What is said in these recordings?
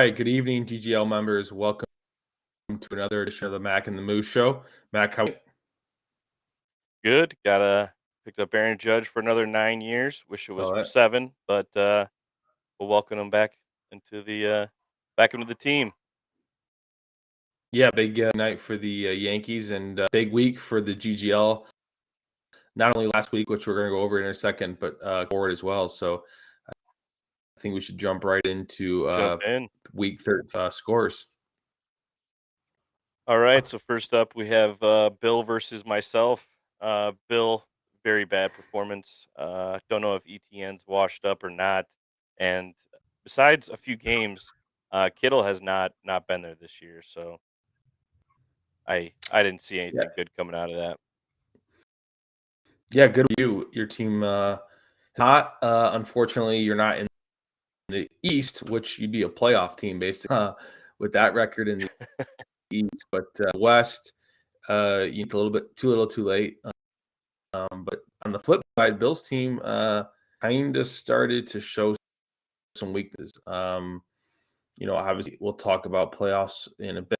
Hi, good evening, GGL members. Welcome to another edition of the Mac and the Moose Show. Mac, how? Good. Got picked up Aaron Judge for another 9 years. Wish it was Saw for that. 7, but we'll welcome him back into the team. Yeah, big night for the Yankees and big week for the GGL. Not only last week, which we're going to go over in a second, but forward as well. So I think we should jump right into Jump in. week third scores. All right. So first up, we have Bill versus myself. Bill, very bad performance. Don't know if ETN's washed up or not. And besides a few games, Kittle has not been there this year. So I didn't see Yeah, anything good coming out of that. yeah, good for you. Your team not. Unfortunately, you're not in the East, which you'd be a playoff team basically with that record in the East, but West, you a little bit too little, too late. But on the flip side, Bill's team kind of started to show some weaknesses. Obviously, we'll talk about playoffs in a bit.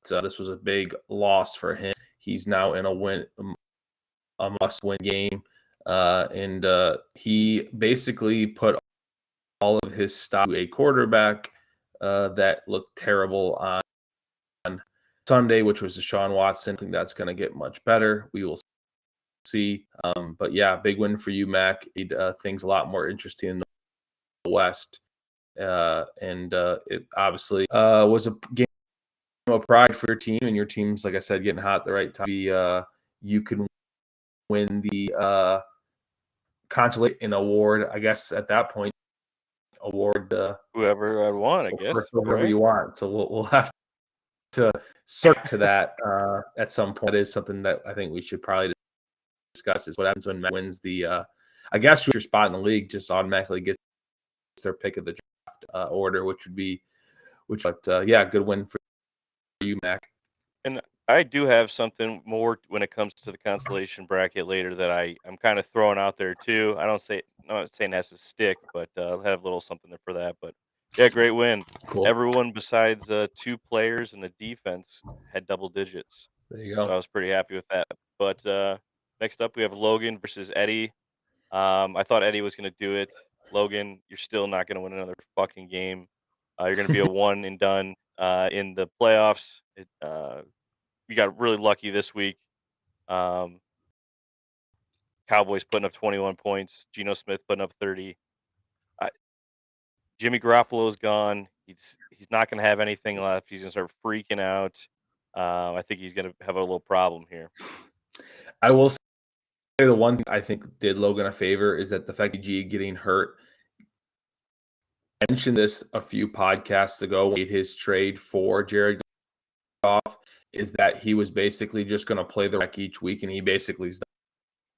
This was a big loss for him. He's now in a must-win game, and he basically put all of his stock to a quarterback that looked terrible on Sunday, which was Deshaun Watson. I think that's going to get much better. We will see. But yeah, big win for you, Mac. Things a lot more interesting in the West. And it obviously was a game of pride for your team, and your team's, like I said, getting hot at the right time. You can win the consolation award, I guess, at that point. Award Whoever I'd want, I guess. whoever Right? you want. So we'll have to circle to that at some point. That is something that I think we should probably discuss is what happens when Matt wins the I guess your spot in the league just automatically gets their pick of the draft order, but yeah, good win for you, Mac. And I do have something more when it comes to the constellation bracket later that I'm kind of throwing out there too. I'm not saying it has to stick, but I'll have a little something there for that. But yeah, great win. Cool. Everyone besides two players and the defense had double digits, There you so I go. was pretty happy with that. But next up, we have Logan versus Eddie. I thought Eddie was going to do it. Logan, you're still not going to win another fucking game. You're going to be a one and done in the playoffs. We got really lucky this week. Um, Cowboys putting up 21 points. Geno Smith putting up 30. I, Jimmy Garoppolo's gone. He's not going to have anything left. He's going to start freaking out. I think he's going to have a little problem here. I will say the one thing I think did Logan a favor is that the fact that G getting hurt. I mentioned this a few podcasts ago when he made his trade for Jared Goff, is that he was basically just going to play the wreck each week, and he basically's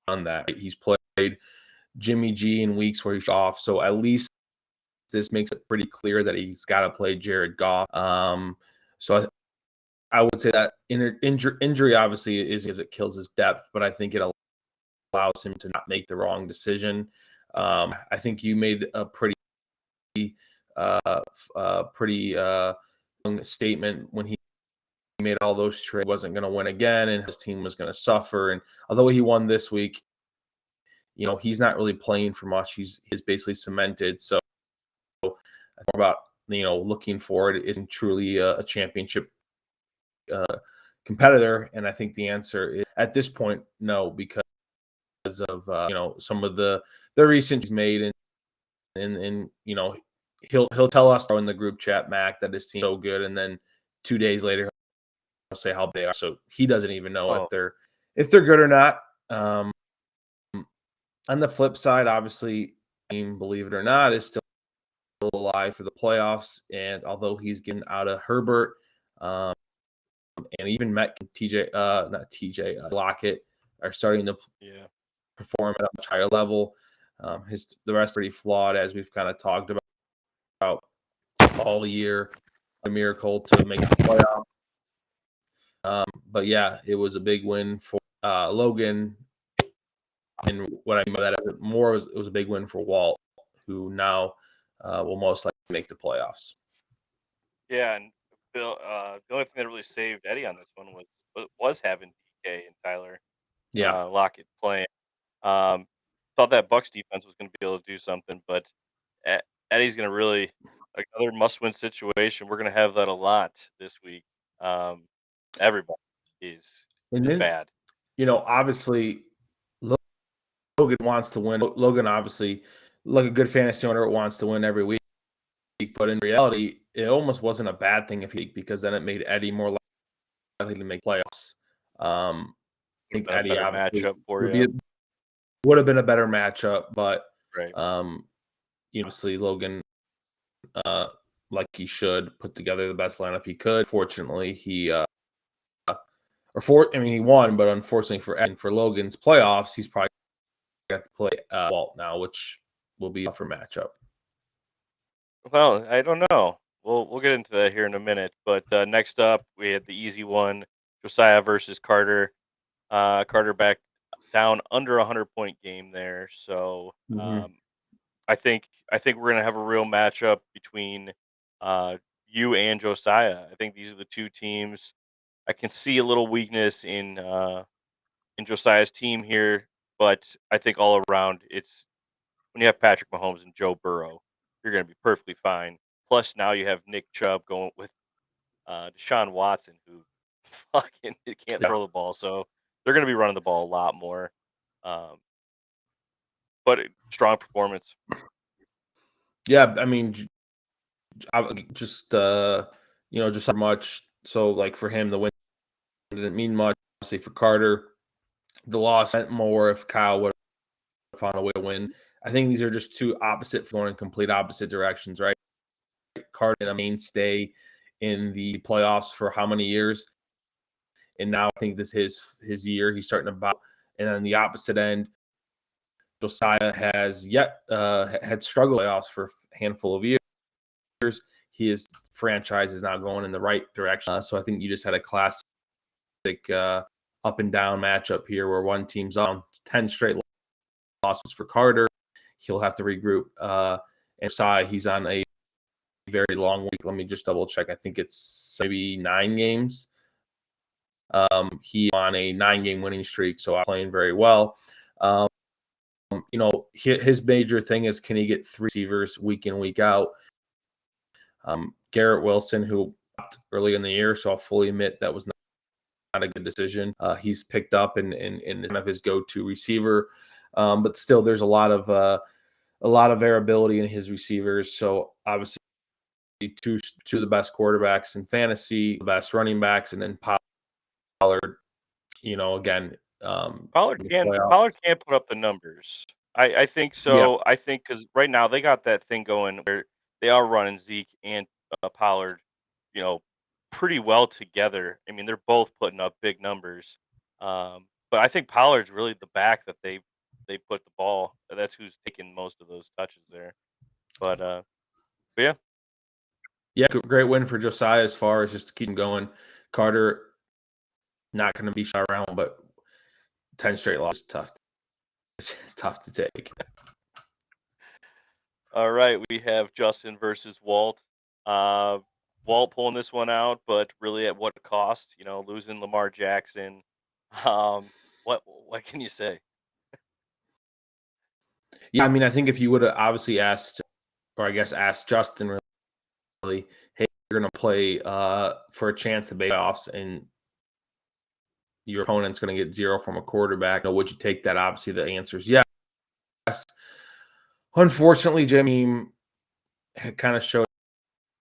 done that. He's played Jimmy G in weeks where he's off, so at least this makes it pretty clear that he's got to play Jared Goff. So I would say that injury obviously is because it kills his depth, but I think it allows him to not make the wrong decision. I think you made a pretty statement when he made all those trades. He wasn't going to win again, and his team was going to suffer. And although he won this week, he's not really playing for much. He's basically cemented. So about looking forward is truly a championship competitor, and I think the answer is at this point no, because of some of the recent he's made, and he'll tell us in the group chat, Mac, that his team's so good, and then 2 days later he'll say how they are. So he doesn't even know Oh, if they're good or not. On the flip side, obviously, believe it or not, is still alive for the playoffs. And although he's getting out of Herbert, and even Met not TJ Lockett are starting to yeah. perform at a much higher level. The rest pretty flawed, as we've kind of talked about all year. A miracle to make the playoff. But yeah, it was a big win for Logan. And what I mean by that is it was a big win for Walt, who now will most likely make the playoffs. Yeah, and Bill, the only thing that really saved Eddie on this one was having DK and Tyler Yeah. Lockett playing. Um, thought that Bucks defense was going to be able to do something, but E- Eddie's going to really like another must-win situation. We're going to have that a lot this week. Um, everybody is And is then, bad. obviously, Logan wants to win. Logan, obviously, like a good fantasy owner, wants to win every week. But in reality, it almost wasn't a bad thing if he, because then it made Eddie more likely to make playoffs. I Would have think been a Eddie better obviously matchup for you, would have been a better matchup, but right? um, obviously Logan, uh, like he should, put together the best lineup he could. Fortunately, I mean, he won, but unfortunately for Logan's playoffs, he's probably got to play Walt now, which will be a tougher matchup. Well, I don't know. We'll get into that here in a minute. But next up, we had the easy one: Josiah versus Carter. Carter back down under a 100-point game there. So Mm-hmm. I think we're gonna have a real matchup between uh, you and Josiah. I think these are the two teams. I can see a little weakness in Josiah's team here, but I think all around it's when you have Patrick Mahomes and Joe Burrow, you're gonna be perfectly fine. Plus now you have Nick Chubb going with Deshaun Watson, who fucking can't Yeah, throw the ball, so they're gonna be running the ball a lot more. Um, but strong performance. yeah. I mean, just just so much. So like for him, the win didn't mean much. Obviously for Carter, the loss meant more if Kyle would have found a way to win. I think these are just two opposite, going in complete opposite directions, right? Carter, a mainstay in the playoffs for how many years, and now I think this is his year. He's starting to bow. And on the opposite end, Josiah has had struggled playoffs for a handful of years. His franchise is now going in the right direction. So I think you just had a classic up and down matchup here, where one team's on 10 straight losses for Carter. He'll have to regroup. And Josiah, he's on a very long week. Let me just double check. I think it's maybe 9 games. He on a 9-game winning streak, so I'm playing very well. Um, his major thing is, can he get 3 receivers week in, week out? Garrett Wilson, who early in the year, so I'll fully admit that was not a good decision. He's picked up and is kind of his go-to receiver, but still, there's a lot of variability in his receivers. So obviously, two of the best quarterbacks in fantasy, the best running backs, and then Pollard. Again, Pollard in the can playoffs. Pollard can't put up the numbers. I think Yeah, so. I think because right now they got that thing going where they are running Zeke and Pollard, you know, pretty well together. I mean, they're both putting up big numbers. But I think Pollard's really the back that they put the ball. That's who's taking most of those touches there. But yeah, yeah, great win for Josiah as far as just to keep him going. Carter not going to be shot around, but 10 straight losses tough. It's tough to take. all right. We have Justin versus Walt. Uh, Walt pulling this one out, but really at what cost? You know, losing Lamar Jackson. Um, what can you say? Yeah, I mean, I think if you would have obviously asked, or I guess asked Justin, really, hey, you're going to play for a chance to playoffs, and your opponent's going to get 0 from a quarterback, would you take that? Obviously, the answer is yes. Unfortunately, Jimmy kind of showed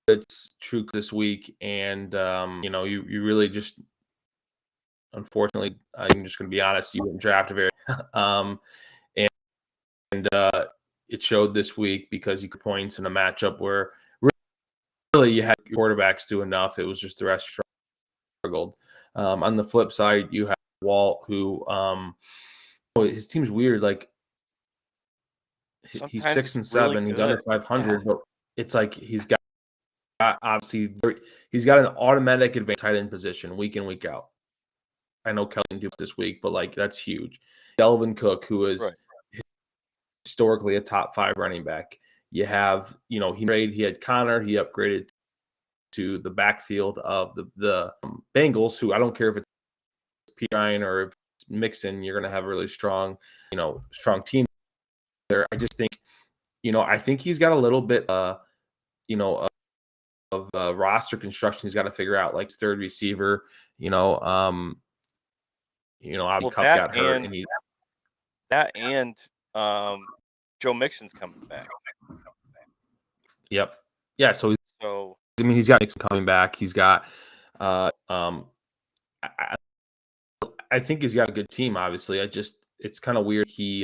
its true this week, and you really just, unfortunately, I'm just going to be honest, you didn't draft a very um, and it showed this week, because you could point in a matchup where really you had your quarterbacks do enough. It was just the rest struggled. On the flip side, you have Walt, who his team's weird. Like he's Sometimes 6 it's and really 7, he's good. under Yeah. 500, but it's like he's got obviously he's got an automatic advantage tight end position week in, week out. I know Kellen Dukes this week, but like that's huge. Delvin Cook, who is Right. historically a top 5 running back. You have, he had Connor, he upgraded to the backfield of the Bengals, who I don't care if it's Ryan or if it's Mixon, you're going to have a really strong team there. I just think, I think he's got a little bit, of roster construction he's got to figure out, like third receiver. Obviously Well, Cup got hurt, and Joe Mixon's coming back. Yep. Yeah. So he's got Mixon coming back. He's got, I think he's got a good team. Obviously, it's kind of weird. He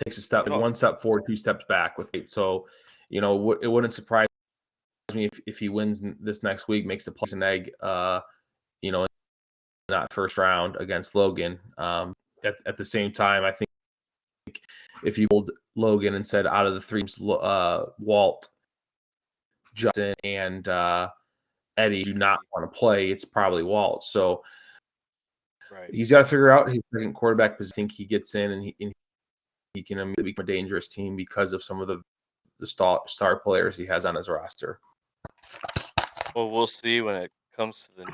takes one step forward, 2 steps back with it. So, it wouldn't surprise me if he wins this next week, makes the plus an egg, in that first round against Logan. At the same time, I think if you pulled Logan and said out of the three, Walt, Justin, and Eddie do not want to play, it's probably Walt. So he's got to figure out his second quarterback position. I think he gets in and he can become a dangerous team because of some of the star players he has on his roster. Well, we'll see when it comes to the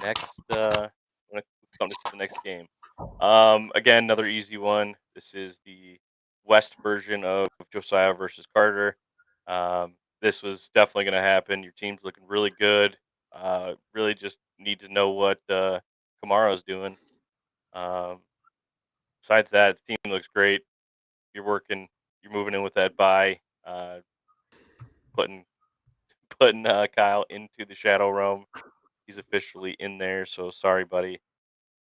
next game. Again, another easy one. This is the West version of Josiah versus Carter. This was definitely going to happen. Your team's looking really good. Really just need to know what Kamaro's doing. Besides that, the team looks great. You're moving in with that bye, putting Kyle into the Shadow Realm. He's officially in there, so sorry, buddy.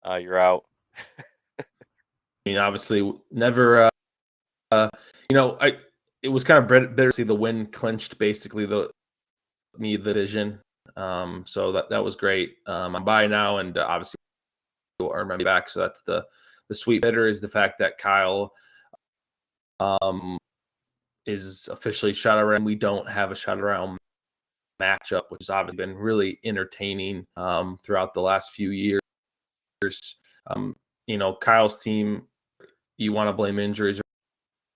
You're out. I mean, obviously, never. It was kind of bitter to see the win clinched basically the division. So that was great. I'm by now, and obviously we'll earn my back. So that's the sweet bitter is the fact that Kyle is officially Shadow Realm. We don't have a Shadow Realm matchup, which has obviously been really entertaining throughout the last few years. Kyle's team, you want to blame injuries or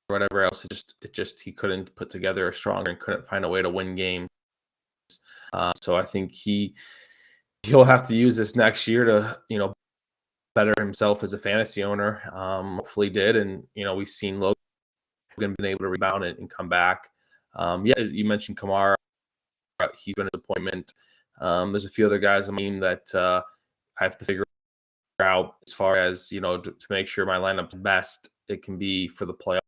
whatever else. It just he couldn't put together a stronger and couldn't find a way to win games. So I think he'll have to use this next year to better himself as a fantasy owner. Hopefully did, and we've seen Logan been able to rebound it and come back. As you mentioned, Kamara, he's been a disappointment. There's a few other guys on the team that I have to figure out as far as to make sure my lineup's best it can be for the playoffs,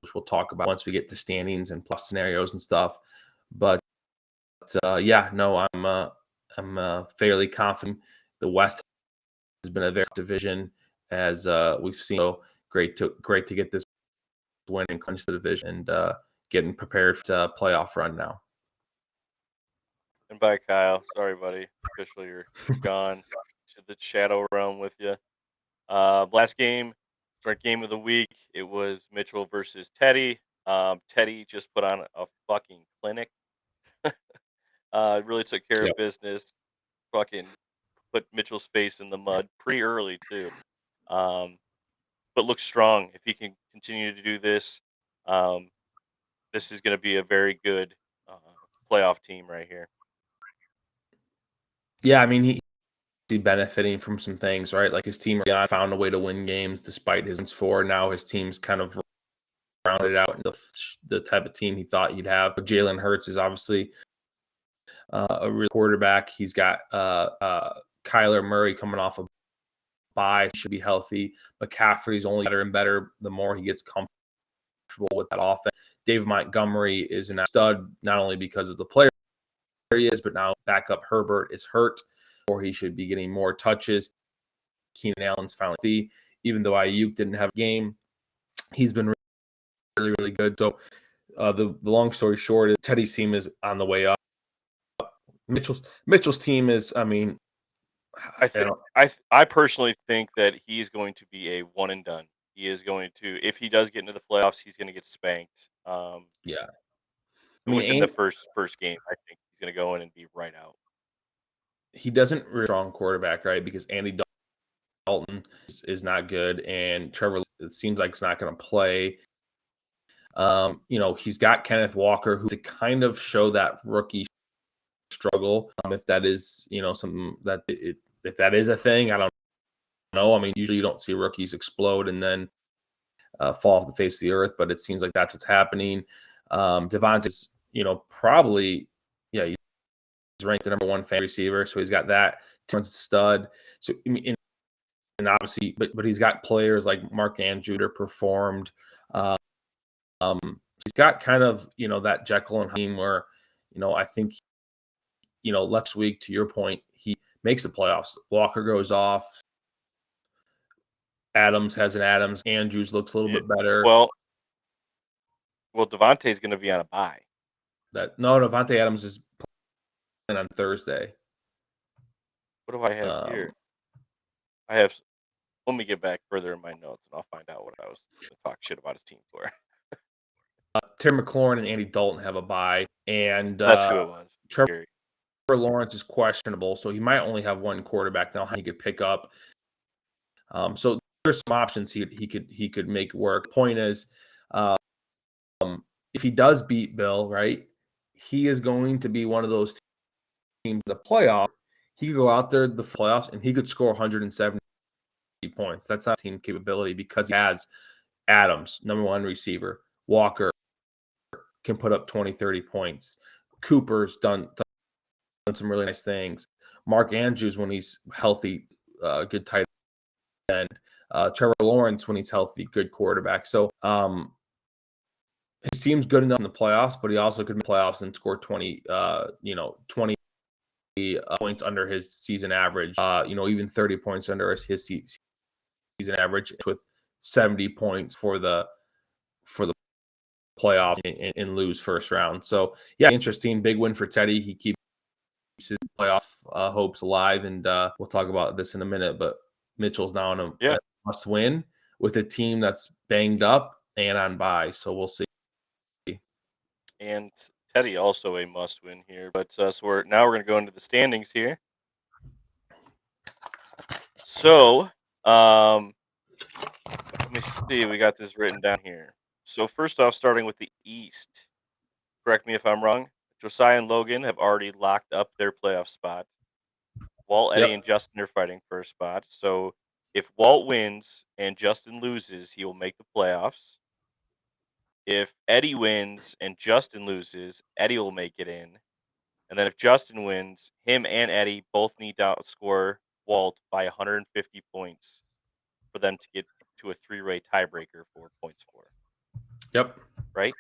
which we'll talk about once we get to standings and plus scenarios and stuff. But I'm fairly confident. The West has been a very tough division, as we've seen. So great to get this win and clinch the division and getting prepared for playoff run now. And bye, Kyle. Sorry, buddy. Officially, you're gone to the Shadow Realm with you. Last game, for our game of the week, it was Mitchell versus Teddy. Teddy just put on a fucking clinic. Really took care of business. Fucking put Mitchell's face in the mud pretty early too. But looks strong. If he can continue to do this, this is going to be a very good playoff team right here. Yeah, I mean he's benefiting from some things, right? Like his team found a way to win games despite his 4. Now his team's kind of rounded out into the type of team he thought he'd have. But Jalen Hurts is obviously a real quarterback. He's got Kyler Murray coming off a bye, should be healthy. McCaffrey's only better and better the more he gets comfortable with that offense. David Montgomery is a stud, not only because of the player he is, but now backup Herbert is hurt, or he should be getting more touches. Keenan Allen's finally, even though Ayuk didn't have a game, he's been really, really good. So the long story short is Teddy's team is on the way up. Mitchell's team is, I mean, I personally think that he's going to be a one and done. He is going to, if he does get into the playoffs, he's going to get spanked. I mean, within the first game, I think he's going to go in and be right out. He doesn't really strong quarterback, right? Because Andy Dalton is not good, and Trevor, it seems like he's not going to play. He's got Kenneth Walker, who to kind of show that rookie struggle. If that is, something that if that is a thing, I don't know. I mean, usually you don't see rookies explode and then fall off the face of the earth, but it seems like that's what's happening. Devontae's, probably, yeah, he's ranked the number one fan receiver, so he's got that. Turns stud. So and obviously, but he's got players like Mark Andrews that performed. He's got kind of that Jekyll and Hyde team where I think last week, to your point, he makes the playoffs. Walker goes off. Adams has an Adams. Andrews looks a little bit better. Well, Devontae's going to be on a bye. Davante Adams is playing on Thursday. What do I have here? I have. Let me get back further in my notes, and I'll find out what I was going to talk shit about his team for. Terry McLaurin and Andy Dalton have a bye, and that's who it was. Trevor Lawrence is questionable, so he might only have one quarterback now. He could pick up. So there's some options he could make work. Point is, if he does beat Bill, right, he is going to be one of those teams in the playoff. He could go out there the playoffs and he could score 170 points. That's not team capability because he has Adams, number one receiver. Walker can put up 20, 30 points. Cooper's done some really nice things. Mark Andrews, when he's healthy, good tight end. Trevor Lawrence, when he's healthy, good quarterback. So he seems good enough in the playoffs, but he also could make playoffs and score 20 points under his season average. Even 30 points under his season average, with 70 points for the playoff and lose first round. So yeah, interesting. Big win for Teddy. He keeps his playoff hopes alive, and we'll talk about this in a minute. But Mitchell's now on a must win with a team that's banged up and on bye. So we'll see. And Teddy also a must win here. But so we're going to go into the standings here. So let me see. We got this written down here. So first off, starting with the East. Correct me if I'm wrong. Josiah and Logan have already locked up their playoff spot. Walt, Eddie, and Justin are fighting for a spot. So if Walt wins and Justin loses, he will make the playoffs. If Eddie wins and Justin loses, Eddie will make it in. And then if Justin wins, him and Eddie both need to outscore Walt by 150 points for them to get to a three-way tiebreaker for points for. Yep. Right?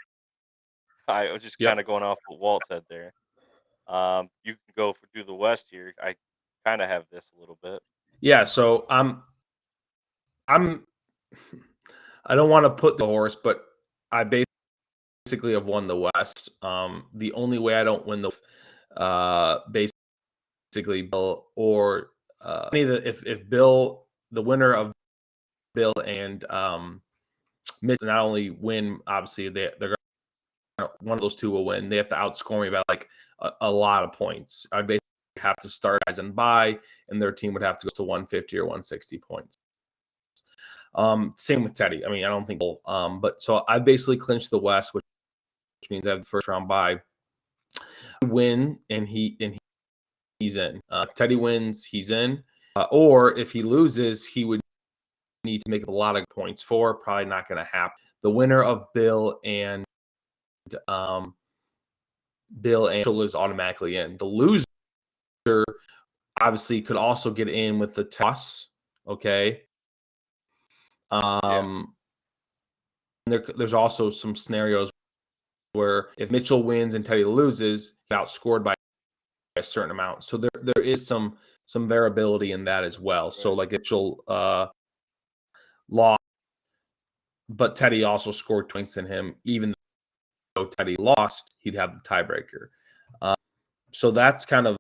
I was just kind of going off what Walt said there. You can go do the West here. I kind of have this a little bit. Yeah, so I don't want to put the horse, but I basically have won the West. The only way I don't win the basically Bill or if Bill, the winner of Bill and Mitch, not only win, obviously they're going to, one of those two will win. They have to outscore me by like a lot of points. I'd basically have to start as and buy, and their team would have to go to 150 or 160 points. Same with Teddy. I mean, I don't think but so I basically clinched the West, which means I have the first round bye. Win and he's in. If Teddy wins, he's in. Or if he loses, he would need to make a lot of points for. Probably not going to happen. The winner of Bill and Mitchell is automatically in. The loser obviously could also get in with the toss. Okay. There's also some scenarios where if Mitchell wins and Teddy loses, he's outscored by a certain amount. So there is some variability in that as well. Right. So like Mitchell lost, but Teddy also scored points in him. Even though Teddy lost, he'd have the tiebreaker. So that's kind of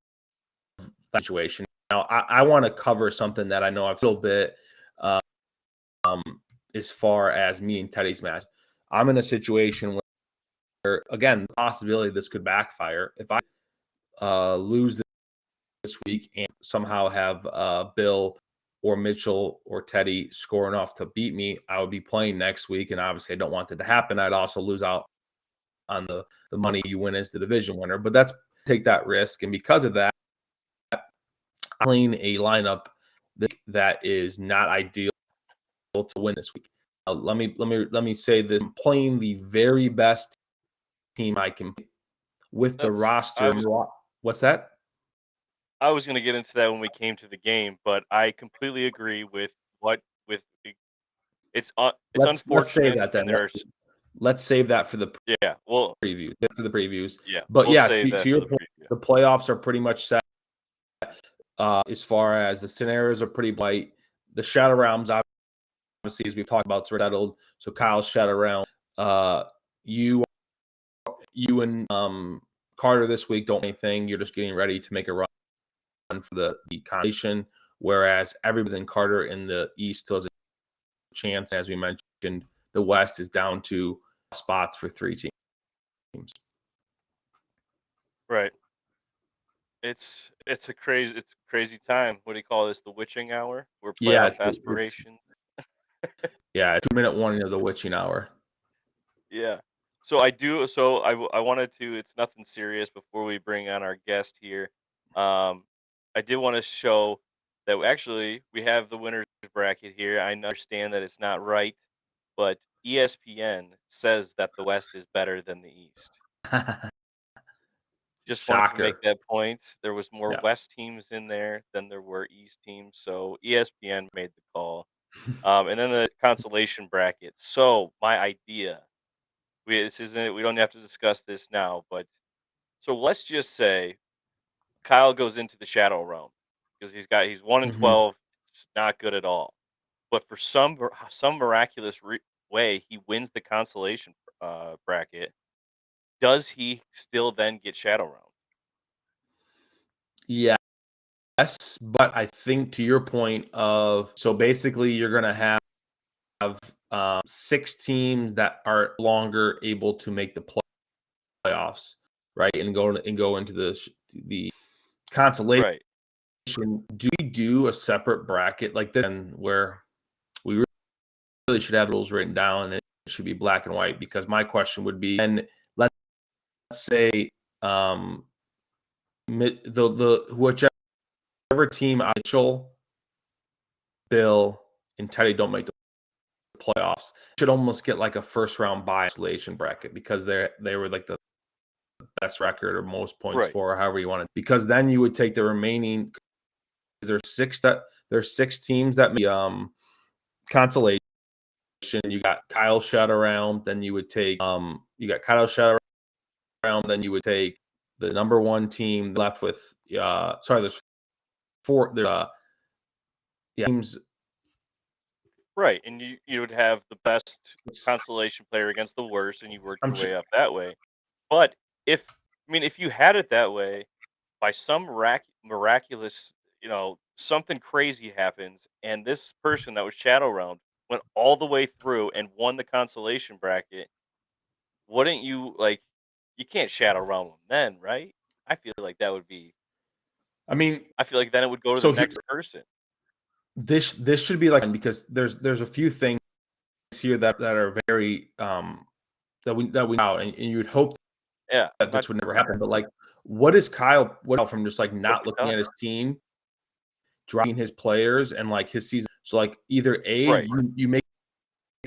the situation. Now I want to cover something that I know I've a little bit as far as me and Teddy's match. I'm in a situation where, again, the possibility this could backfire. If I lose this week and somehow have Bill or Mitchell or Teddy score enough to beat me, I would be playing next week, and obviously I don't want that to happen. I'd also lose out on the money you win as the division winner. But that's take that risk, and because of that, I'm playing a lineup that is not ideal to win this week. Let me say this: I'm playing the very best team I can with the roster. What's that? I was going to get into that when we came to the game, but I completely agree with what with it's Let's save unfortunate, that and then. Let's save that for the preview. For the previews. Yeah, But we'll yeah, save to that your for the point, preview. the playoffs are pretty much set. As far as the scenarios are pretty bright. The Shadow Realms, obviously, as we've talked about, settled. So Kyle's Shadow Realm. You and Carter this week don't do anything. You're just getting ready to make a run for the consolation. Whereas everybody in Carter in the East still has a chance. As we mentioned, the West is down to spots for 3 teams. Right. It's a crazy time. What do you call this? The witching hour? We're Yeah, playoff aspiration. yeah, 2-minute warning of the witching hour. Yeah. So I wanted to, it's nothing serious before we bring on our guest here. I did want to show that actually we have the winners bracket here. I understand that it's not right, but ESPN says that the West is better than the East. Just wanted to make Shocker. that point. There was more Yeah. West teams in there than there were East teams, so ESPN made the call. And then the consolation bracket. So my idea, we don't have to discuss this now, but so let's just say Kyle goes into the Shadow Realm because he's 1 and Mhm. 12. It's not good at all. But for some miraculous way, he wins the consolation bracket. Does he still then get Shadow Realm? Yes, but I think to your point of so basically you're gonna have 6 teams that are longer able to make the playoffs, right? And go into the consolation. Right. Do we do a separate bracket like this where we really should have rules written down and it should be black and white? Because my question would be, and let's say the whichever team Mitchell, Bill, and Teddy don't make the playoffs should almost get like a first round bye isolation bracket because they were like the best record or most points Right. for, or however you want it. Because then you would take the remaining. There's 6 teams that make consolation. You got Kyle Shadow Round, then you would take you got Kyle Shadow Round, then you would take the number 1 team left with there's 4 teams. Right. And you would have the best consolation player against the worst, and you work I'm your sure, way up that way. But if you had it that way, by some miraculous, something crazy happens, and this person that was Shadow Round went all the way through and won the consolation bracket, wouldn't you like? You can't Shadow Round them then, right? I feel like that would be. I mean, I feel like then it would go to the so next person. this should be like because there's a few things here that are very that we know, and you would hope Yeah, that this would never happen. But like, what is Kyle from just like broke not it looking down. at his team, dropping his players, and like his season? So like either Right. you make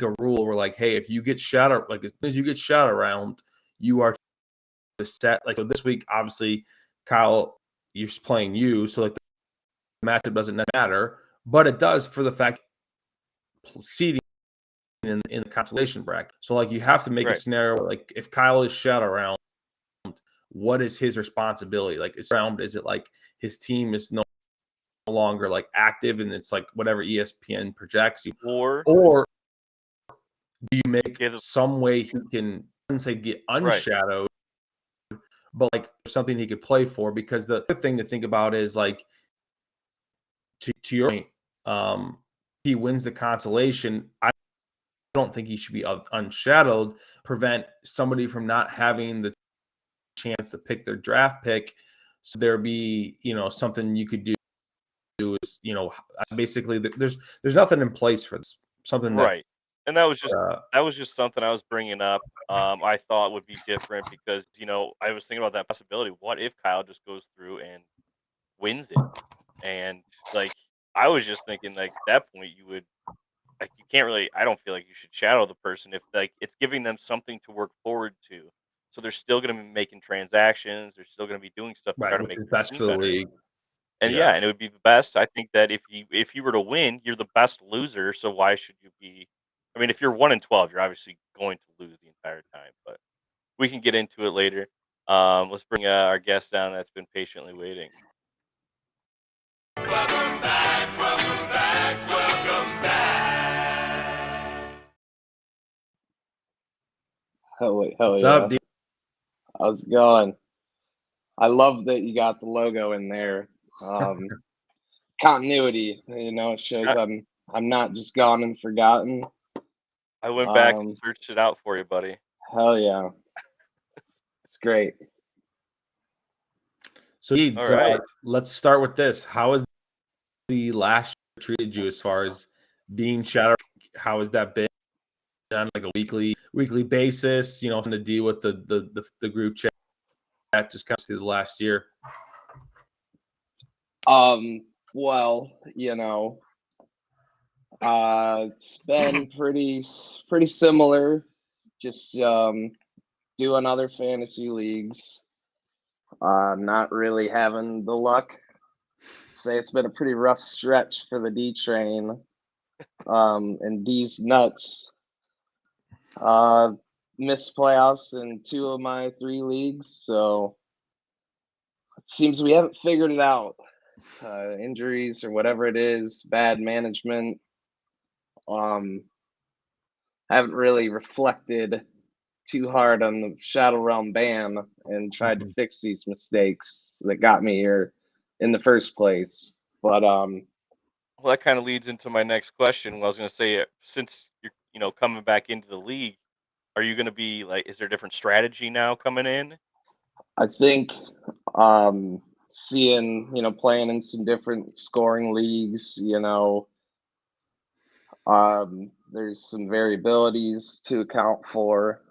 a rule where like, hey, if you get shot out, like as soon as you get shot around, you are the set. Like so this week, obviously, Kyle, you're playing you, so like the matchup doesn't matter, but it does for the fact seeding in the consolation bracket. So like you have to make a Right. scenario where, like if Kyle is shot around, what is his responsibility? Like is it like his team is no longer like active and it's like whatever ESPN projects you, Or or do you make give some way he can, I wouldn't say get right. unshadowed, but like something he could play for? Because the other thing to think about is like to your point, he wins the consolation. I don't think he should be unshadowed. Prevent somebody from not having the chance to pick their draft pick. So there be something you could do is basically there's nothing in place for this. Something that Right. And that was just Uh, something I was bringing up. I thought would be different because I was thinking about that possibility. What if Kyle just goes through and wins it? And like I was just thinking, like at that point, you would like you can't really. I don't feel like you should shadow the person if like it's giving them something to work forward to. So they're still going to be making transactions. They're still going to be doing stuff to try right, to which make is their best team for the better. league. And Yeah. yeah, and it would be the best. I think that if you were to win, you're the best loser. So why should you be? I mean, if you're 1-12, you're obviously going to lose the entire time. But we can get into it later. Let's bring our guest down that's been patiently waiting. Welcome back, welcome back, welcome back. Hell What's yeah. up, D? How's it going? I love that you got the logo in there. Continuity, it shows I, I'm not just gone and forgotten. I went back and Um, searched it out for you, buddy. hell yeah. It's great. So, Deeds, All right. let's start with this. How has the last year treated you as far as being Shadow? How has that been on like a weekly basis? Having to deal with the group chat just kind of through the last year. Well, it's been pretty similar. Just doing other fantasy leagues. Not really having the luck. Say it's been a pretty rough stretch for the D train. And D's nuts. Missed playoffs in 2 of my 3 leagues, so it seems we haven't figured it out. Injuries or whatever it is, bad management. Haven't really reflected too hard on the Shadow Realm ban and tried to fix these mistakes that got me here in the first place. But Well, that kind of leads into my next question. Well, I was going to say, since you're coming back into the league, are you going to be like? Is there a different strategy now coming in? I think seeing, playing in some different scoring leagues, there's some variabilities to account for.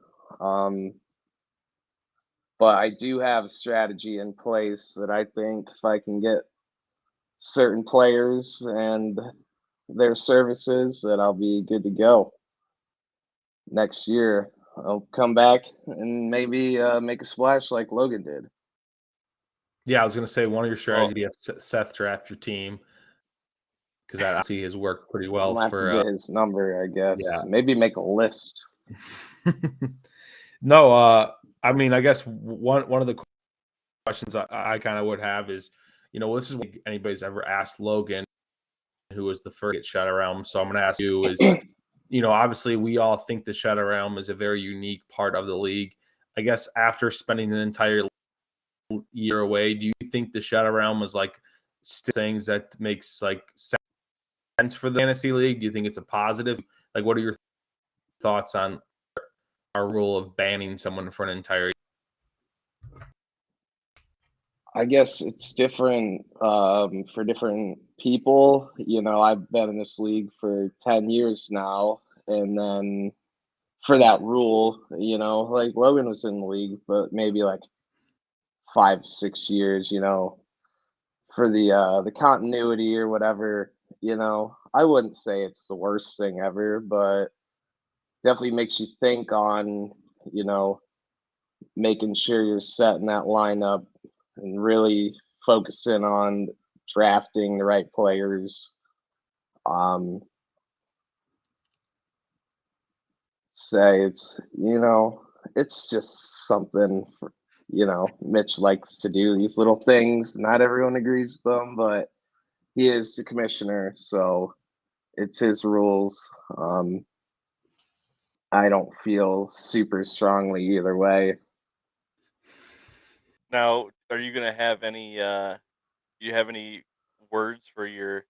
But I do have a strategy in place that I think if I can get certain players and their services, that I'll be good to go. Next year, I'll come back and maybe make a splash like Logan did. Yeah, I was going to say one of your strategies Well, would be have Seth draft your team because that obviously has worked pretty well I'll have to for. get his number, I guess. Yeah. Maybe make a list. No, I mean, I guess one of the questions I kind of would have is, this is what anybody's ever asked Logan, who was the first to get Shadow Realm. So I'm going to ask you is, obviously we all think the Shadow Realm is a very unique part of the league. I guess after spending an entire year away, do you think the Shadow Realm is like things that makes like sense for the fantasy league? Do you think it's a positive? Like, what are your thoughts on our rule of banning someone for an entire year? I guess it's different for different people. I've been in this league for 10 years now. And then for that rule, like Logan was in the league, but maybe like 5, 6 years, for the continuity or whatever, I wouldn't say it's the worst thing ever, but definitely makes you think on, making sure you're setting that lineup and really focusing on drafting the right players. Say it's just something Mitch likes to do these little things. Not everyone agrees with them, but he is the commissioner, so it's his rules. I don't feel super strongly either way. now, are you going to have any? Do you have any words for your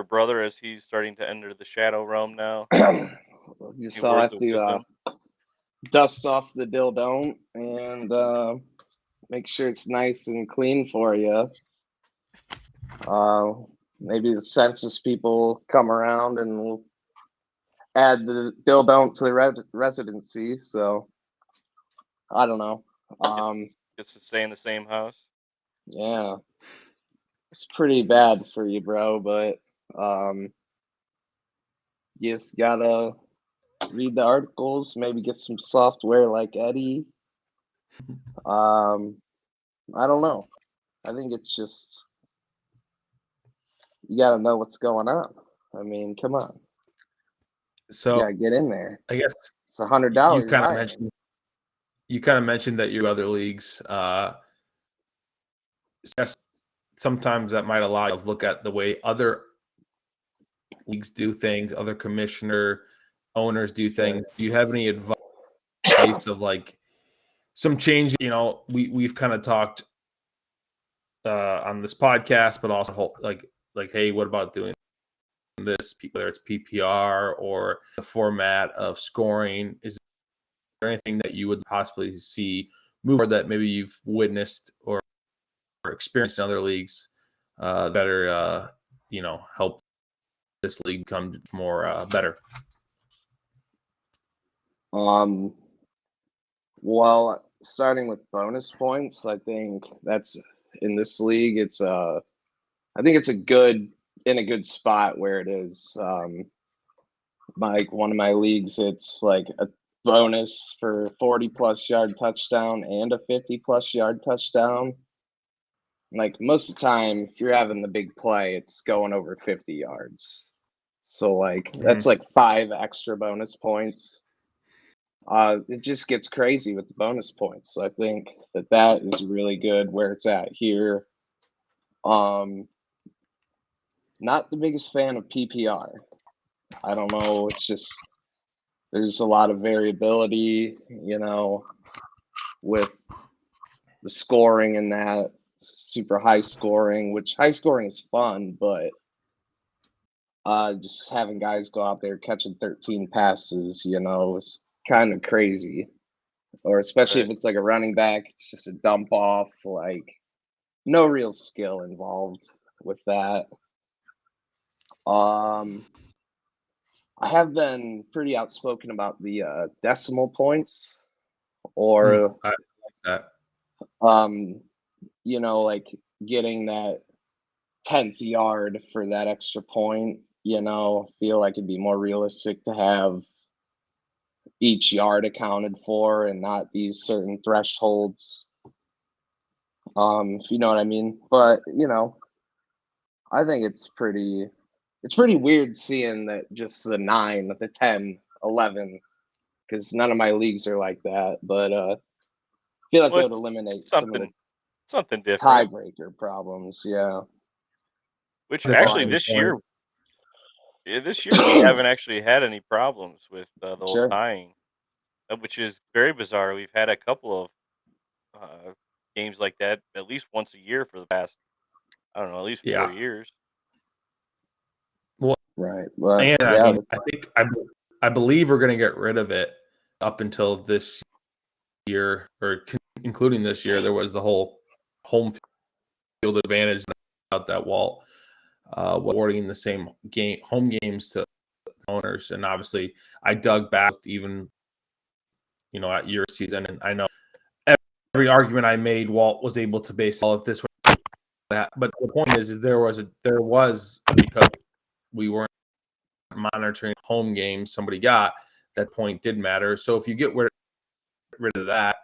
brother as he's starting to enter the Shadow Realm now? Just Any I'll words have of to wisdom? dust off the dildo and make sure it's nice and clean for you. Maybe the census people come around and we'll add the Bill Belt to the residency. So I don't know. Gets to stay in the same house. Yeah, it's pretty bad for you, bro. But you just gotta read the articles, maybe get some software like Eddie. I don't know. I think it's just you gotta know what's going on. I mean, come on, you So gotta get in there. I guess It's $100. you kind of mentioned that your other leagues. Yes, sometimes that might allow you to look at the way other leagues do things, other commissioner owners do things. Do you have any advice of like some change? You know, we've kind of talked on this podcast, but also like, hey, what about doing this, whether it's PPR or the format of scoring? Is there anything that you would possibly see move forward that maybe you've witnessed or experienced in other leagues better, help this league become more better? Well, starting with bonus points, I think that's in this league. I think it's in a good spot where it is. Like one of my leagues, it's like a bonus for 40+ yard touchdown and a 50+ yard touchdown. Like most of the time, if you're having the big play, it's going over 50 yards. So like that's like 5 extra bonus points. It just gets crazy with the bonus points. So I think that is really good where it's at here. Not the biggest fan of PPR. I don't know. It's just there's a lot of variability, with the scoring and that super high scoring, which high scoring is fun, but just having guys go out there catching 13 passes, is kind of crazy. Or especially if it's like a running back, it's just a dump off, like no real skill involved with that. I have been pretty outspoken about the decimal points, or I like that. like getting that 10th yard for that extra point. Feel like it'd be more realistic to have each yard accounted for and not these certain thresholds. If you know what I mean. But I think it's pretty weird seeing that just the 9, the 10, 11, because none of my leagues are like that. But I feel like Well, it would eliminate some of the something different. tiebreaker problems. Yeah. Which That's actually a good this point. year we haven't actually had any problems with the whole Sure. tying, which is very bizarre. We've had a couple of games like that at least once a year for the past, I don't know, at least 4 Yeah. years. Right. But And yeah, I mean, I believe we're going to get rid of it up until this year, or including this year. There was the whole home field advantage about that Walt awarding the same home games to owners. And obviously, I dug back even at your season, and I know every argument I made, Walt was able to base all of this with that. But the point is there was because we weren't monitoring home games somebody got, that point did matter. So if you get rid of that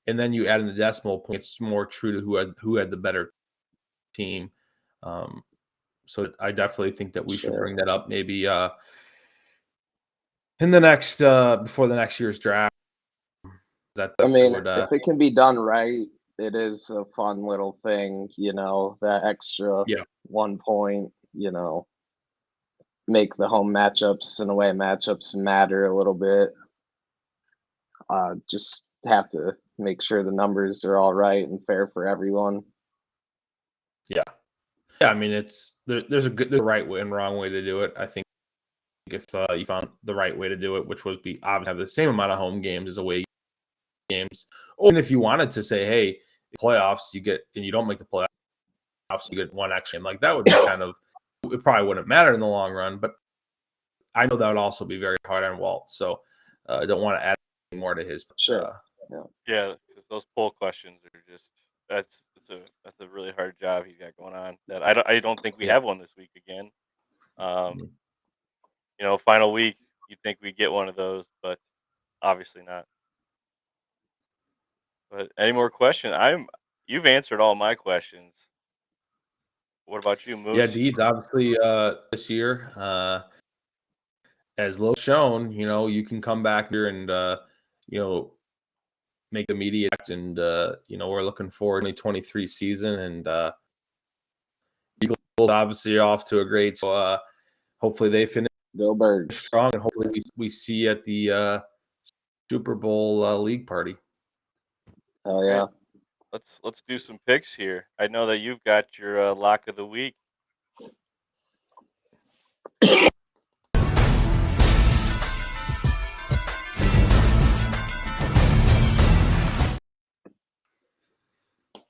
and then you add in the decimal point, it's more true to who had the better team. So I definitely think that we should bring that up maybe in the next before the next year's draft. If it can be done right, it is a fun little thing, that extra 1 point, make the home matchups and away matchups matter a little bit. Just have to make sure the numbers are all right and fair for everyone. Yeah. I mean, there's a right way and wrong way to do it. I think if you found the right way to do it, which was obviously have the same amount of home games as away games, or if you wanted to say, hey, playoffs you get and you don't make the playoffs, you get one extra game, like that would be kind of, it probably wouldn't matter in the long run, but I know that would also be very hard on Walt. So I don't want to add any more to his. But, Sure. Yeah, 'cause those poll questions are just that's a really hard job he's got going on. That I don't think we Yeah. have one this week again. Final week, you'd think we'd get one of those, but obviously not. But any more questions? You've answered all my questions. What about you, Yeah, Moose? Deeds obviously this year, as Low shown, you can come back here and make immediate act, and we're looking forward to the 2023 season, and Eagles obviously are off to a great. So hopefully they finish Go Birds. strong, and hopefully we see you at the Super Bowl league party. Hell yeah. Let's do some picks here. I know that you've got your lock of the week.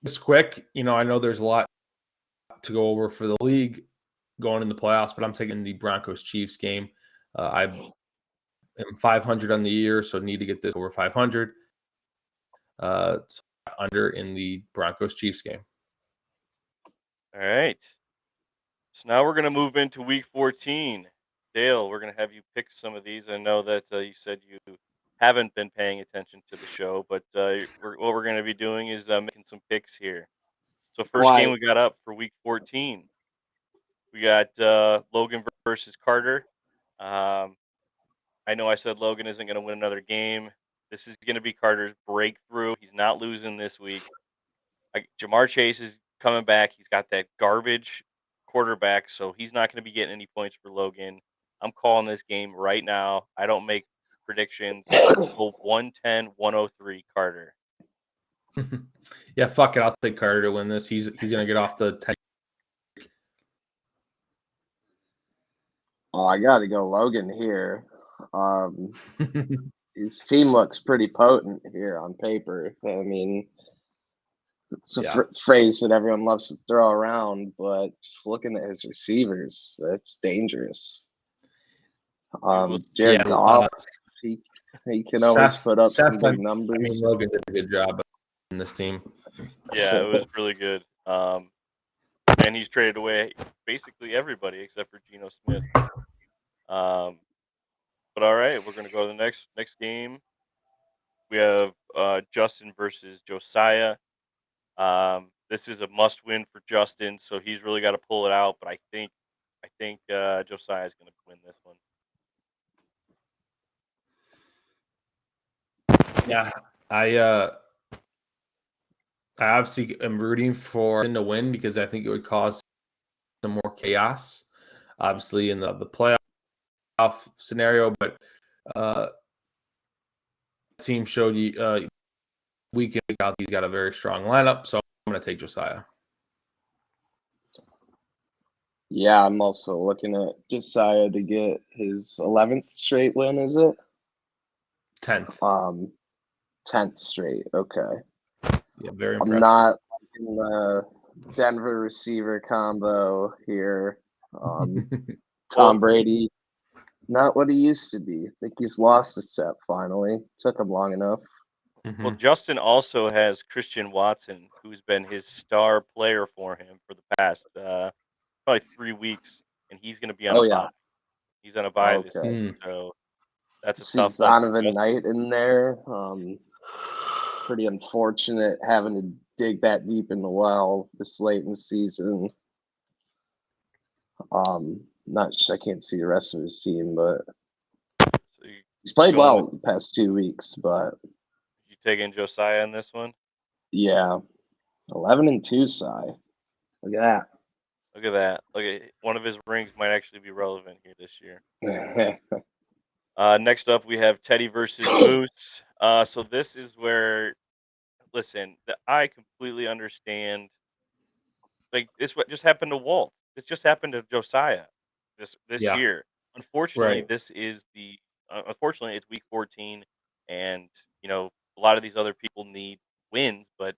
Just quick, I know there's a lot to go over for the league going in the playoffs, but I'm taking the Broncos Chiefs game. I am 500 on the year, so need to get this over 500. So under in the Broncos Chiefs game. All right. So now we're gonna move into week 14. Dale, we're gonna have you pick some of these. I know that you said you haven't been paying attention to the show, but what we're gonna be doing is making some picks here. So first game Why? we got up for week 14. We got Logan versus Carter. I know I said Logan isn't going to win another game. This is going to be Carter's breakthrough. He's not losing this week. Jamar Chase is coming back. He's got that garbage quarterback, so he's not going to be getting any points for Logan. I'm calling this game right now. I don't make predictions. Go 110-103 Carter. Yeah, fuck it. I'll take Carter to win this. He's gonna get off the 10. Oh, I got to go Logan here. His team looks pretty potent here on paper. I mean, it's a Yeah. phrase that everyone loves to throw around, but just looking at his receivers, that's dangerous. Jared Goff, he can always put up some big numbers. I mean, Logan did a good job in this team. Yeah, it was really good. And he's traded away basically everybody except for Geno Smith. But all right, we're gonna go to the next game. We have Justin versus Josiah. This is a must-win for Justin, so he's really got to pull it out. But I think Josiah is going to win this one. Yeah, I obviously am rooting for him to win because I think it would cause some more chaos, obviously in the playoff scenario. But team showed you week in week out he's got a very strong lineup, so I'm going to take Josiah. Yeah, I'm also looking at Josiah to get his 11th straight win. Is it 10th? 10th straight. Okay. Yeah, very impressive. I'm not liking the Denver receiver combo here. Tom Brady, not what he used to be. I think he's lost a step finally. Took him long enough. Well, Justin also has Christian Watson, who's been his star player for him for the past probably 3 weeks, and he's going to be on a bye. He's on a bye this week, so that's a tough one. Zonovan Knight in there. Pretty unfortunate having to dig that deep in the well this late in the season. I can't see the rest of his team, but he's played well the past 2 weeks. But you taking Josiah in this one? Yeah, 11-2, Cy. Look at that. Look at that. Look at one of his rings might actually be relevant here this year. Next up, we have Teddy versus Moose. So this is where, listen, I completely understand. Like this, what just happened to Walt. This just happened to Josiah this year. Unfortunately, this is unfortunately it's week 14, and a lot of these other people need wins, but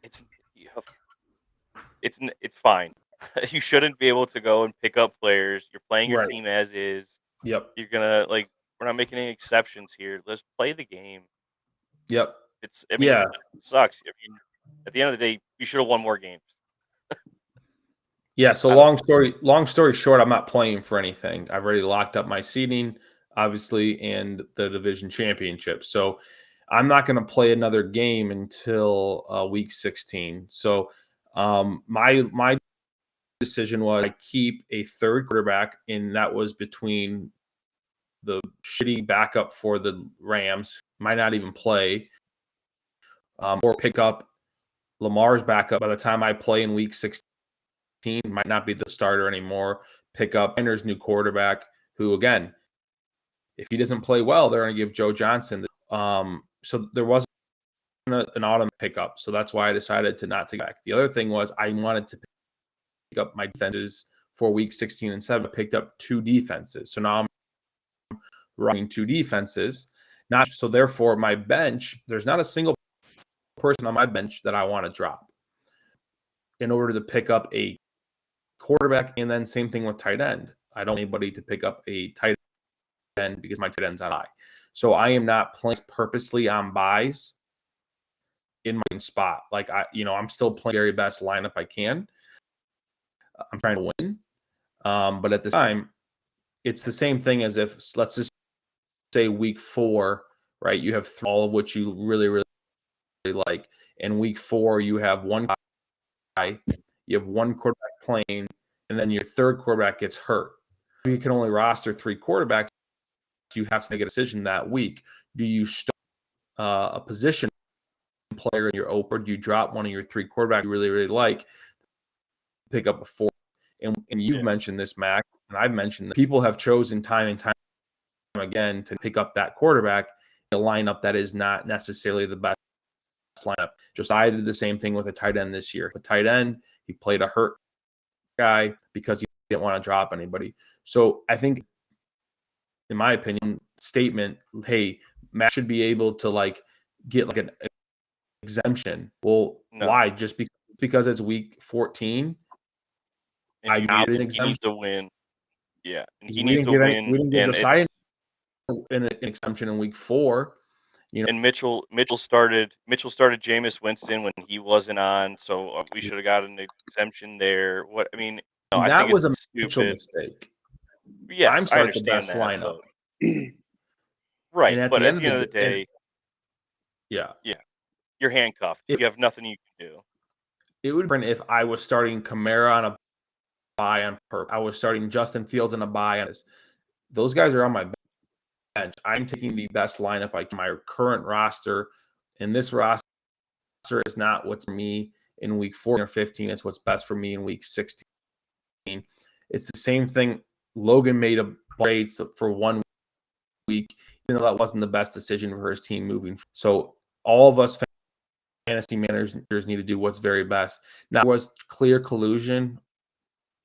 it's fine. You shouldn't be able to go and pick up players. You're playing your Right. team as is. Yep. You're gonna like we're not making any exceptions here. Let's play the game. Yep. I mean, Yeah. it sucks. I mean, at the end of the day, you should have won more games. Yeah. So I don't long story short, I'm not playing for anything. I've already locked up my seating, obviously, and the division championship. So I'm not going to play another game until week 16. So my decision was I keep a third quarterback, and that was between the shitty backup for the Rams, might not even play, or pick up Lamar's backup by the time I play in week 16, might not be the starter anymore. Pick up Ender's new quarterback, who, again, if he doesn't play well, they're going to give Joe Johnson. So there wasn't an autumn pickup. So that's why I decided to not take back. The other thing was I wanted to pick up my defenses for week 16 and 7. I picked up 2 defenses. So now I'm running 2 defenses. Not so therefore my bench, there's not a single person on my bench that I want to drop in order to pick up a quarterback, and then same thing with tight end. I don't want anybody to pick up a tight end because my tight end's on bye. So I am not playing purposely on buys in my spot. Like I'm still playing very best lineup I can. I'm trying to win. But at the time, it's the same thing as if, let's just say week 4, right? You have all of which you really, really like. And week 4, you have one guy, you have one quarterback playing, and then your third quarterback gets hurt. You can only roster 3 quarterbacks. You have to make a decision that week. Do you start a position player in your open? Do you drop one of your 3 quarterbacks you really, really like, pick up a 4? And you've mentioned this, Mac, and I've mentioned that people have chosen time and time again to pick up that quarterback, a lineup that is not necessarily the best lineup. Josiah did the same thing with a tight end this year. A tight end, he played a hurt guy because he didn't want to drop anybody. So I think, in my opinion, statement, hey, Matt should be able to get like an exemption. Well, No. why? Just because it's week 14? I need an exemption. He needs to win. Yeah, and he We needs to win. We didn't give and Josiah an exemption in week 4. And Mitchell started Jameis Winston when he wasn't on, so we should have got an exemption there. I think that was a stupid. Mitchell mistake. Yes, I'm I sorry, understand the best that, lineup. Right, And but at the end of the day, yeah, you're handcuffed. You have nothing you can do. It would be if I was starting Kamara on a bye on purpose. I was starting Justin Fields on a bye on this. Those guys are on my bench. I'm taking the best lineup I can. My current roster, and this roster is not what's for me in week 14 or 15. It's what's best for me in week 16. It's the same thing. Logan made a trade for 1 week, even though that wasn't the best decision for his team moving. So all of us fantasy managers need to do what's very best. Now, there was clear collusion,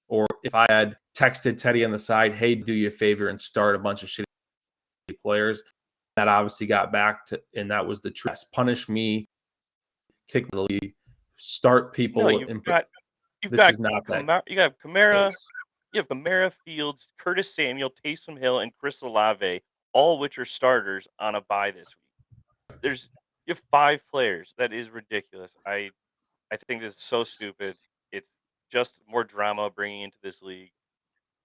or if I had texted Teddy on the side, hey, do you a favor and start a bunch of shitty players, that obviously got back to, and that was the truth. Punish me, kick the league, start people. No, you've got Kamara, case. you have Kamara, Fields, Curtis Samuel, Taysom Hill, and Chris Olave, all which are starters on a bye this week. You have 5 players. That is ridiculous. I think this is so stupid. It's just more drama bringing into this league.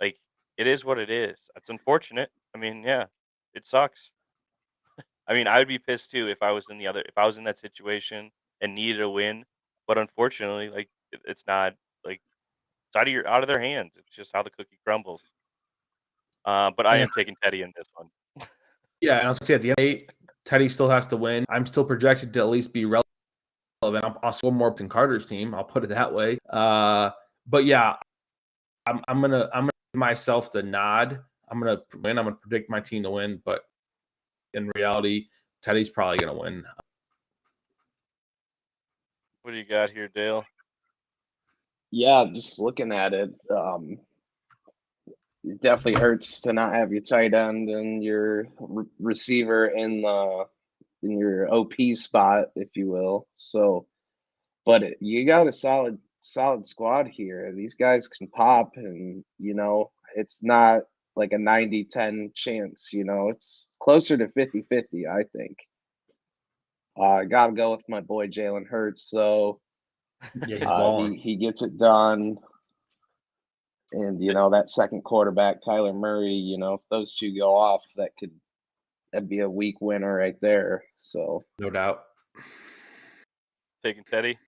Like, it is what it is. It's unfortunate. I mean, yeah, it sucks. I mean, I would be pissed too if I was in that situation and needed a win. But unfortunately, like it's not like it's out of their hands. It's just how the cookie crumbles. But I am taking Teddy in this one. Yeah, and I was gonna say at the end of the day, Teddy still has to win. I'm still projected to at least be relevant. I'll score more than Carter's team. I'll put it that way. But yeah, I'm gonna give myself the nod. I'm gonna win. I'm gonna predict my team to win, but in reality, Teddy's probably gonna win. What do you got here, Dale? Yeah, just looking at it, it definitely hurts to not have your tight end and your receiver in your OP spot, if you will. So, but you got a solid solid squad here. These guys can pop, and it's not like a 90-10 chance. It's closer to 50-50, I think. I gotta go with my boy Jalen Hurts. So Yeah, he's balling. he gets it done. And that second quarterback, Kyler Murray, if those two go off, that'd be a weak winner right there. So No doubt. Taking Teddy.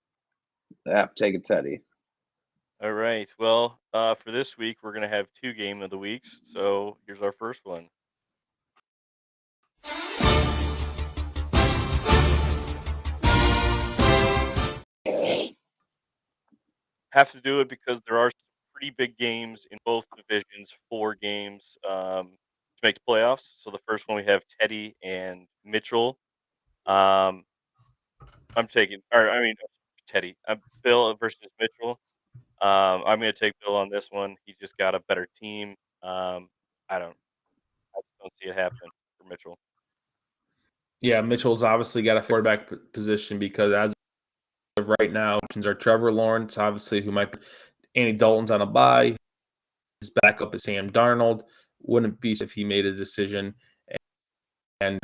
yeah, take it, Teddy. All right. Well, for this week, we're going to have 2 game of the weeks. So here's our first one. Have to do it because there are some pretty big games in both divisions, 4 games to make the playoffs. So the first one we have Teddy and Mitchell. I'm taking, or I mean, Teddy. Bill versus Mitchell. I'm going to take Bill on this one. He just got a better team. I just don't see it happening for Mitchell. Yeah, Mitchell's obviously got a quarterback position because as of right now, options are Trevor Lawrence, obviously, who might Andy Dalton's on a bye. His backup is Sam Darnold. Wouldn't be if he made a decision and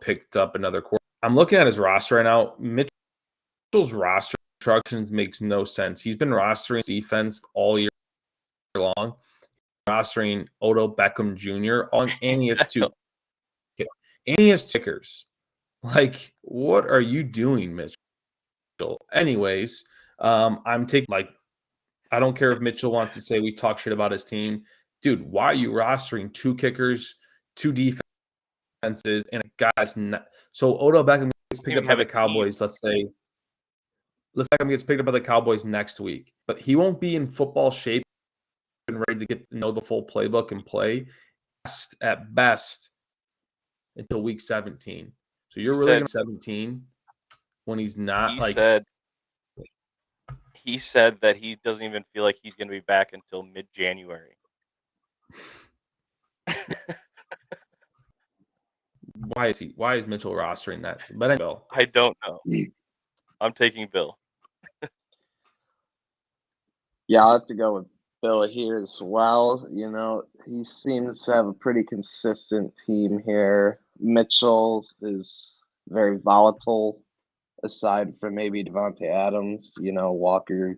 picked up another quarterback. I'm looking at his roster right now. Mitchell's roster instructions makes no sense. He's been rostering defense all year long, rostering Odell Beckham Jr. And he has 2. And he has kickers. Like, what are you doing, Mitchell? Anyways, I'm taking I don't care if Mitchell wants to say we talk shit about his team. Dude, why are you rostering 2 kickers, 2 defenses, and a guy's not so Odell Beckham gets picked up by the Cowboys, let's say. Let's say Beckham gets picked up by the Cowboys next week, but he won't be in football shape and ready to get to know the full playbook and play at best until week 17. So you're really going to 17 when he's not he said that he doesn't even feel like he's going to be back until mid-January. Why is Mitchell rostering that? But anyway, Bill. I don't know. I'm taking Bill. Yeah, I'll have to go with Bill here as well. He seems to have a pretty consistent team here. Mitchell is very volatile, aside from maybe Devontae Adams. Walker,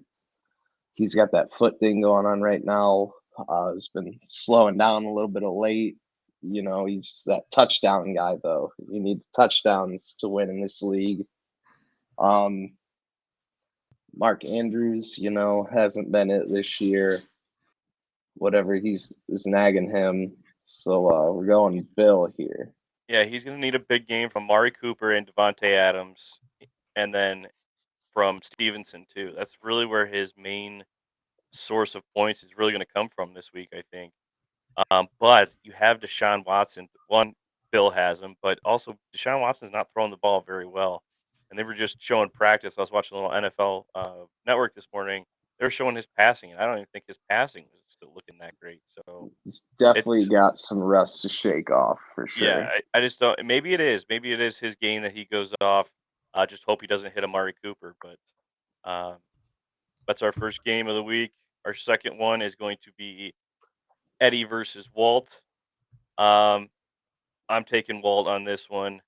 he's got that foot thing going on right now. He's been slowing down a little bit of late. He's that touchdown guy, though. You need touchdowns to win in this league. Mark Andrews, hasn't been it this year. Whatever is nagging him. So we're going Bill here. Yeah, he's going to need a big game from Amari Cooper and Devontae Adams, and then from Stevenson too. That's really where his main source of points is really going to come from this week, I think. But you have Deshaun Watson. One, Bill has him, but also Deshaun Watson's not throwing the ball very well. And they were just showing practice. I was watching a little NFL Network this morning. They were showing his passing, and I don't even think his passing was still looking that great. So he's definitely got some rust to shake off for sure. Yeah, I just don't. Maybe it is. Maybe it is his game that he goes off. I just hope he doesn't hit Amari Cooper. But that's our first game of the week. Our second one is going to be Eddie versus Walt. I'm taking Walt on this one.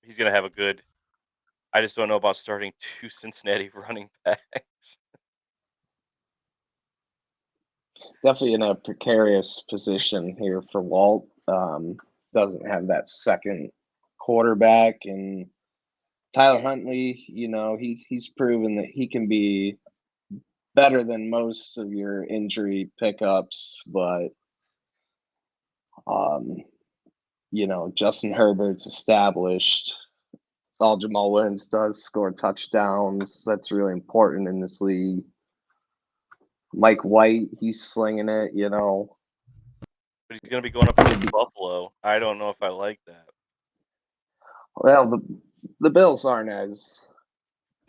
He's going to have a good. I just don't know about starting 2 Cincinnati running backs. Definitely in a precarious position here for Walt. Doesn't have that second quarterback, and Tyler Huntley, he's proven that he can be better than most of your injury pickups, but Justin Herbert's established. All Jamal Williams does score touchdowns. That's really important in this league. Mike White, he's slinging it, But he's going to be going up against Buffalo. I don't know if I like that. Well, the Bills aren't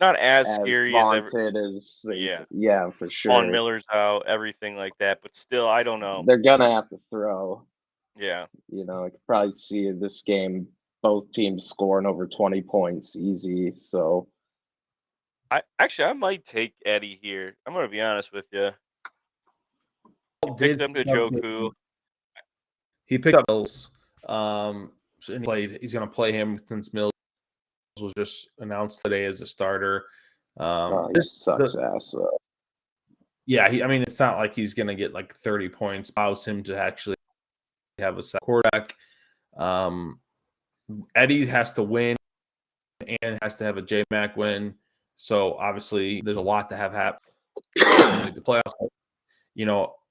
not as scary vaunted as yeah, for sure. Von Miller's out, everything like that, but still, I don't know. They're gonna have to throw. Yeah. I could probably see this game both teams scoring over 20 points easy. So I might take Eddie here. I'm gonna be honest with you. He picked up Njoku. He picked up Mills. And he's going to play him since Mills was just announced today as a starter. he sucks ass though. Yeah, I mean, it's not like he's going to get like 30 points. Allows him to actually have a set quarterback. Eddie has to win and has to have a J-Mac win. So obviously, there's a lot to have happen to make the playoffs.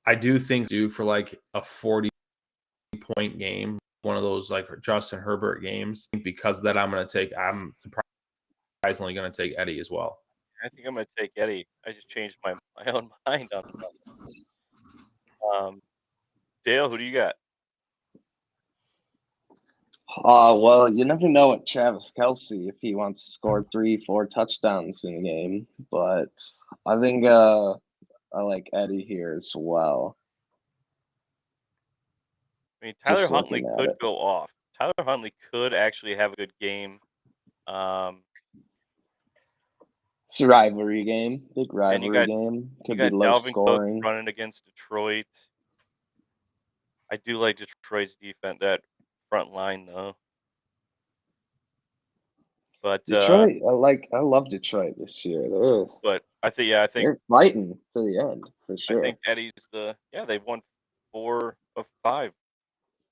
I do think due for like a 40-point game, one of those like Justin Herbert games. Because of that, I'm surprisingly going to take Eddie as well. I think I'm gonna take Eddie. I just changed my own mind on it. Dale, who do you got? Well, you never know with Travis Kelce if he wants to score 3-4 touchdowns in a game, but I think I like Eddie here as well. I mean, Tyler Just Huntley looking at could it. go off. Tyler Huntley could actually have a good game. It's a rivalry game, big And you rivalry got- game. You Could be got low Dalvin scoring. Cook running against Detroit. I do like Detroit's defense, that front line though. But Detroit, I love Detroit this year. but I think They're fighting to the end for I sure. think Eddie's they've won 4 of 5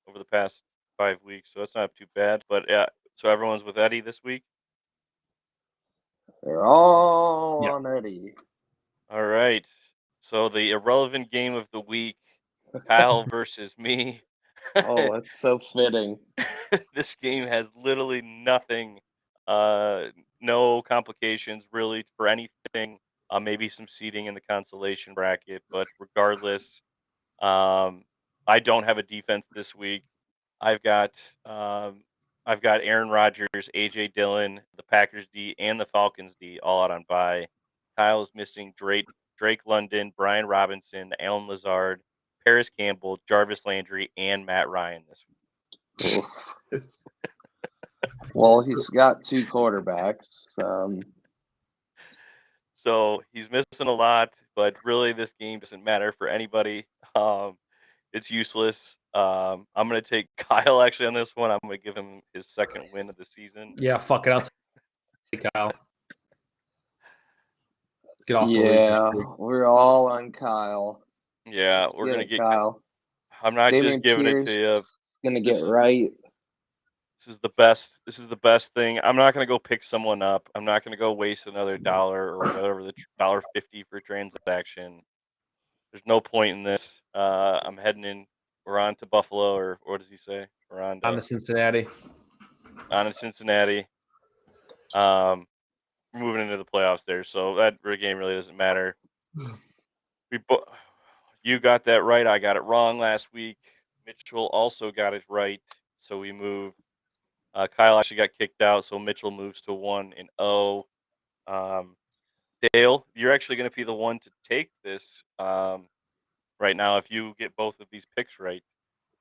over the past 5 weeks, so that's not too bad. But yeah, so everyone's with Eddie this week. They're all on Eddie. All right. So the irrelevant game of the week, Kyle versus me. Oh, it's so fitting. This game has literally nothing, no complications really for anything. Maybe some seeding in the consolation bracket, but regardless, I don't have a defense this week. I've got Aaron Rodgers, AJ Dillon, the Packers D, and the Falcons D all out on bye. Kyle's missing Drake London, Brian Robinson, Alan Lazard, Paris Campbell, Jarvis Landry, and Matt Ryan this week. Well, he's got 2 quarterbacks. So he's missing a lot, but really this game doesn't matter for anybody. It's useless. I'm going to take Kyle actually on this one. I'm going to give him his second win of the season. Yeah, fuck it. I'll take Kyle. Get off the Yeah, lead. we're all on Kyle. Yeah, Let's we're going to get Kyle. I'm not Damian just giving it to you. Pierce gonna get This is- right. This is the best. This is the best thing. I'm not going to go pick someone up. I'm not going to go waste another dollar or whatever, the $1.50 for transaction. There's no point in this. I'm heading in. We're on to Buffalo, or what does he say? We're on On to Cincinnati. on to Cincinnati. We're moving into the playoffs there, so that game really doesn't matter. You got that right. I got it wrong last week. Mitchell also got it right, so we moved. Kyle actually got kicked out, so Mitchell moves to 1-0. Dale, you're actually going to be the one to take this right now. If you get both of these picks right,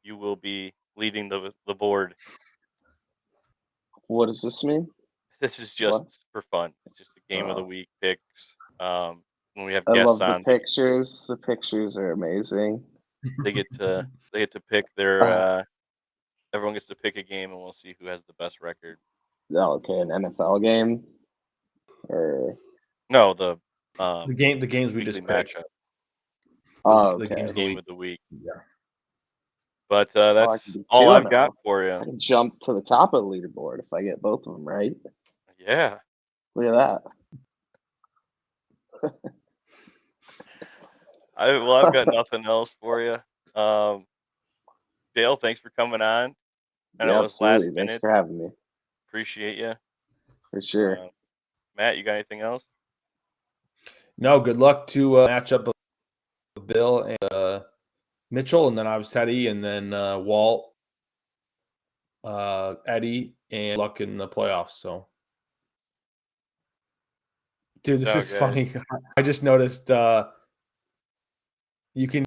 you will be leading the board. What does this mean? This is just What? for fun. It's just a game of the Oh. week picks. When we have I guests love on, the pictures. The pictures are amazing. they get to pick their. Everyone gets to pick a game, and we'll see who has the best record. Oh, okay, an NFL game. Or No, the The games we weekly just picked. matchup, oh, the okay. games game of the week. Yeah. But I that's can do all 2 I've now. got for I you. can jump to the top of the leaderboard if I get both of them right. Yeah. Look at that. I've got nothing else for you. Dale, thanks for coming on. I know Yeah, it was last absolutely. Thanks minute. for having me. Appreciate you. For sure. Matt, you got anything else? No, good luck to match up with Bill and Mitchell, and then obviously Eddie, and then Walt, Eddie, and luck in the playoffs. So, dude, this Ciao, is guys. funny. I just noticed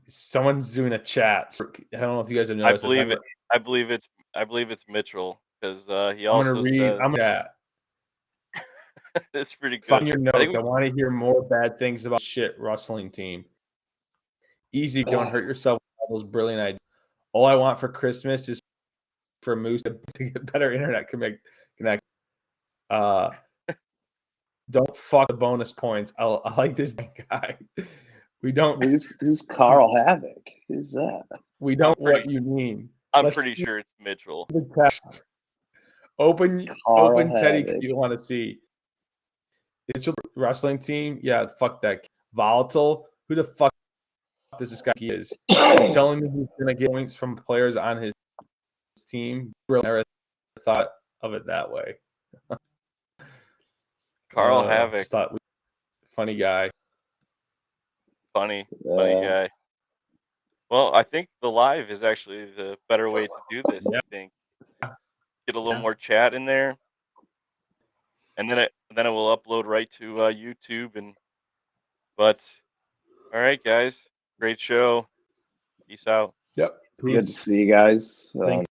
someone's doing a chat. I don't know if you guys have I noticed. believe it's Mitchell. because he I'm also gonna read. says I'm gonna it's pretty find good. your I think notes. I want to hear more bad things about shit wrestling team. Easy, don't hurt yourself with all those brilliant ideas. All I want for Christmas is for Moose to get better internet connect. Don't fuck the bonus points. I like this guy. We don't. Who's Carl Havoc? Who's that? We don't. pretty- What you mean? I'm Let's pretty see sure it's Mitchell. the test. Open Carl Teddy. Havoc. You want to see Mitchell wrestling team? Yeah, fuck that. Volatile. Who the fuck does this guy is? You're telling me he's gonna get points from players on his team? Brilliant. I never thought of it that way. Carl Havoc, Just thought funny guy. funny Yeah. guy. Well, I think the live is actually the better way to do this. Yeah. I think get a little more chat in there, and then it will upload right to YouTube. But all right, guys, great show. Peace out. Yep. Good to Peace. see you guys. Thank